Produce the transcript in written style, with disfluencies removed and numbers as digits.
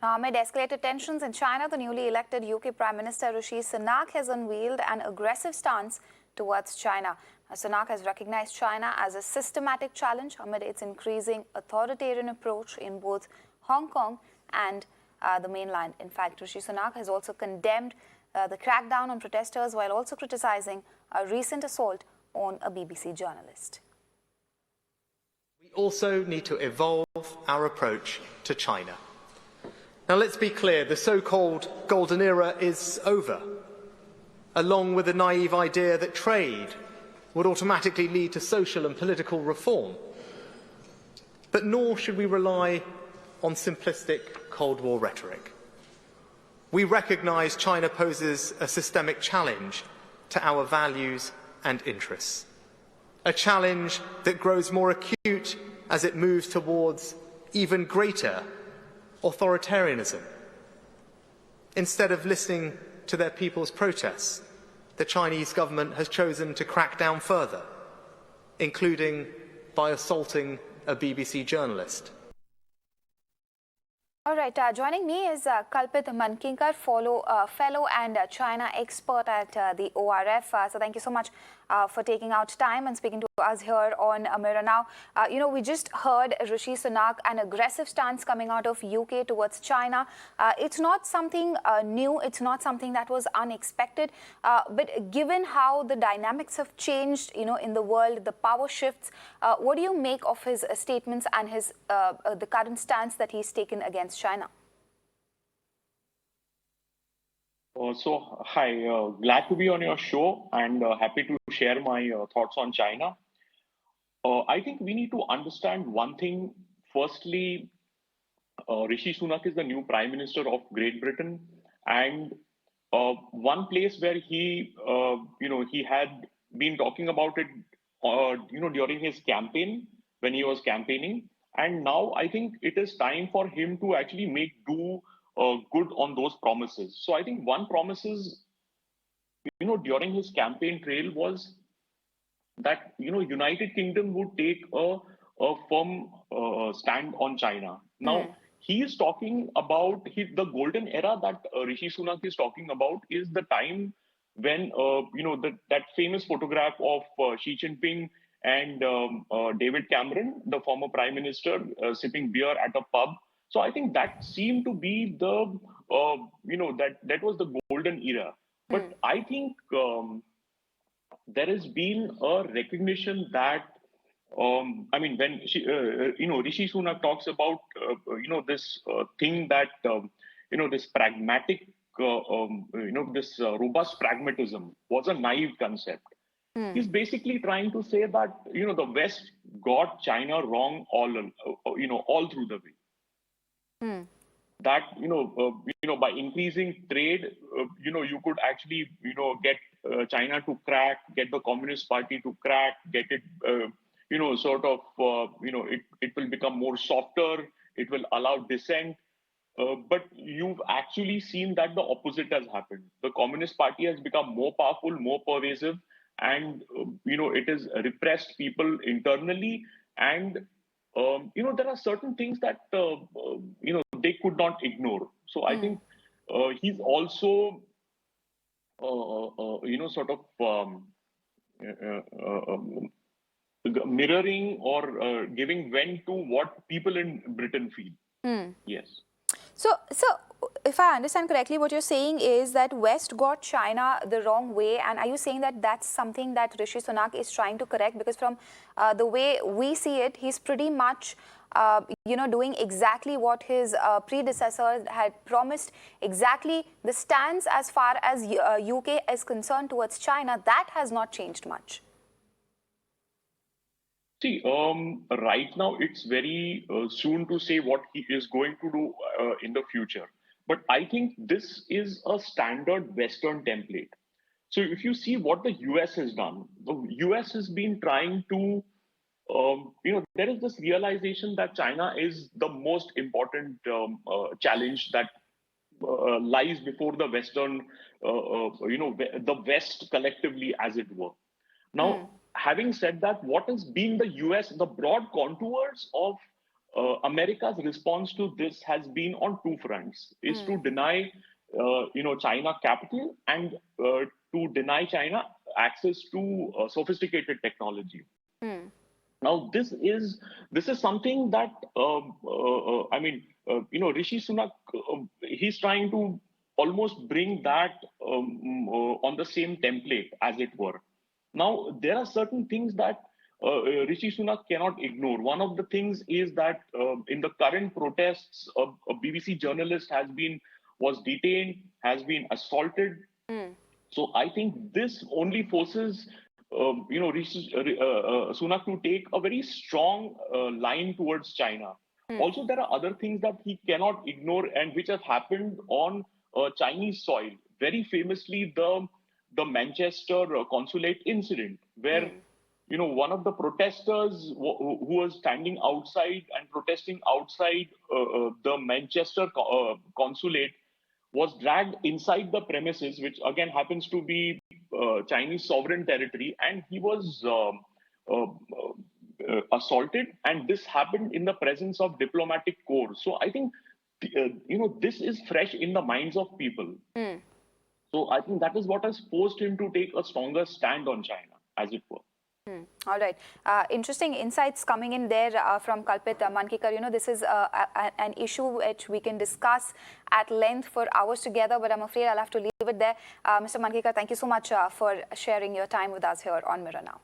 Amid escalated tensions in China, the newly elected UK Prime Minister Rishi Sunak has unveiled an aggressive stance towards China. Sunak has recognized China as a systematic challenge amid its increasing authoritarian approach in both Hong Kong and the mainland. In fact, Rishi Sunak has also condemned the crackdown on protesters while also criticizing a recent assault on a BBC journalist. We also need to evolve our approach to China. Now, let's be clear, the so-called golden era is over, along with the naive idea that trade would automatically lead to social and political reform. But nor should we rely on simplistic Cold War rhetoric. We recognise China poses a systemic challenge to our values and interests, a challenge that grows more acute as it moves towards even greater authoritarianism. Instead of listening to their people's protests, the Chinese government has chosen to crack down further, including by assaulting a BBC journalist. All right, joining me is Kalpit Mankinkar, fellow and China expert at the ORF. So thank you so much for taking out time and speaking to us here on Mirror Now. We just heard Rishi Sunak, an aggressive stance coming out of UK towards China. It's not something new. It's not something that was unexpected. But given how the dynamics have changed, in the world, the power shifts, what do you make of his statements and his the current stance that he's taken against China? Hi, glad to be on your show and happy to share my thoughts on China. I think we need to understand one thing. Firstly, Rishi Sunak is the new Prime Minister of Great Britain, and one place where he had been talking about it, during his campaign, when he was campaigning, and now I think it is time for him to actually make good on those promises. So I think one promises, during his campaign trail was that, United Kingdom would take a firm stand on China. Now, he is talking about the golden era that Rishi Sunak is talking about is the time when, that famous photograph of Xi Jinping and David Cameron, the former Prime Minister, sipping beer at a pub. So I think that seemed to be the, that was the golden era. But I think there has been a recognition that, when Rishi Sunak talks about, this thing that, this pragmatic, this robust pragmatism was a naive concept. He's basically trying to say that, the West got China wrong all through the way. That, by increasing trade, you could actually, get China to crack, get the Communist Party to crack, get it, it will become more softer, it will allow dissent. But you've actually seen that the opposite has happened. The Communist Party has become more powerful, more pervasive, and, it has repressed people internally. And, there are certain things that, they could not ignore. So I think he's also, mirroring or giving vent to what people in Britain feel. Yes. So if I understand correctly, what you're saying is that West got China the wrong way. And are you saying that that's something that Rishi Sunak is trying to correct? Because from the way we see it, he's pretty much, doing exactly what his predecessors had promised, exactly the stance as far as UK is concerned towards China. That has not changed much. See, right now it's very soon to say what he is going to do in the future. But I think this is a standard Western template. So if you see what the US has done, the US has been trying to, there is this realization that China is the most important challenge that lies before the Western, the West collectively, as it were. Now, having said that, what has been the US, the broad contours of America's response to this has been on two fronts: is to deny, China capital and to deny China access to sophisticated technology. Now, this is something that Rishi Sunak, he's trying to almost bring that on the same template, as it were. Now, there are certain things that Rishi Sunak cannot ignore. One of the things is that in the current protests, a BBC journalist was detained, has been assaulted. So I think this only forces Sunak to take a very strong line towards China. Also, there are other things that he cannot ignore and which have happened on Chinese soil. Very famously, the Manchester consulate incident, where one of the protesters who was standing outside and protesting outside the Manchester consulate was dragged inside the premises, which again happens to be Chinese sovereign territory, and he was assaulted, and this happened in the presence of diplomatic corps. So I think this is fresh in the minds of people. So I think that is what has forced him to take a stronger stand on China, as it were. All right. Interesting insights coming in there from Kalpit Mankikar. This is an issue which we can discuss at length for hours together, but I'm afraid I'll have to leave it there. Mr. Mankikar, thank you so much for sharing your time with us here on Mirror Now.